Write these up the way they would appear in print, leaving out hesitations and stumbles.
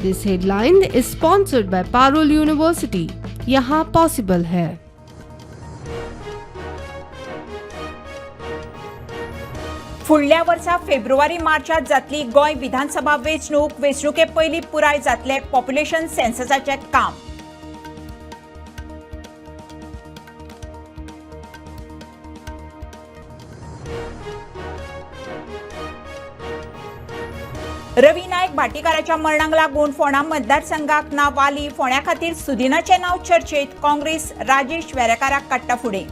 This headline is sponsored by Parul university. यहाँ possible है। फुडल्या वर्सा फेब्रुवारी मार्चात जातली गोंय विधानसभा वेंचणुके पयली पुराय जातले पॉप्युलेशन सेन्ससाचे काम। रवी नायक भाटीकाराच्या मरणाक लागून फोंडा मतदारसंघाक नांव वाली। फोंड्या खातीर सुदिनाचे नांव चर्चेत। काँग्रेस राजेश वेरेकाराक काडटा फुडें।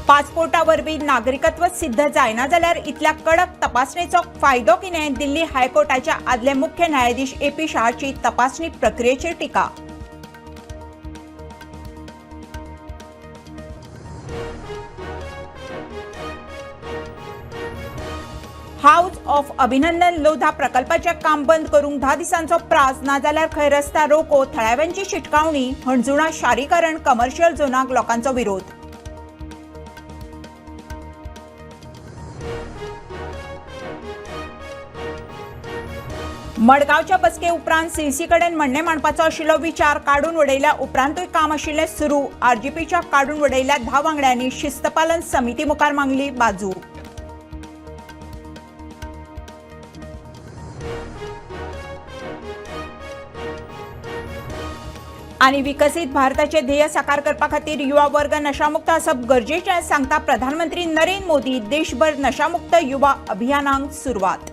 पासपोर्टा वरवीं नागरिकत्व सिद्ध जायना जाल्यार इतल्या कडक तपासणेचो फायदो कितें? दिल्ली हायकोर्टाच्या आदले मुख्य न्यायाधीश AP शाहाची तपासणी प्रक्रियेचेर टिका। हाऊस ऑफ अभिनंदन लोधा प्रकल्पाचे काम बंद करूंक 10 दिसांचो प्राझ, ना जाल्यार खंय रस्ता रोको, थळाव्यांची शिटकावणी। हणजुणा शारीकरण कमर्शियल झोनाक लोकांचो विरोध। मडगांवच्या बसके उपरांत CC कडेन म्हणणें मांडपाचो आशिल्लो विचार काडून उडयल्या उपरांतूय काम आशिल्लें सुरू। RGPच्या काडून उडयल्ल्या 10 वांगड्यांनी शिस्तपालन समिती मुखार मागली बाजू। आनी विकसीत भारताचे ध्येय साकार करपा खातीर युवा वर्ग नशामुक्त आसप गरजेचें, सांगता प्रधानमंत्री नरेंद्र मोदी। देशभर नशामुक्त युवा अभियानाक सुरवात।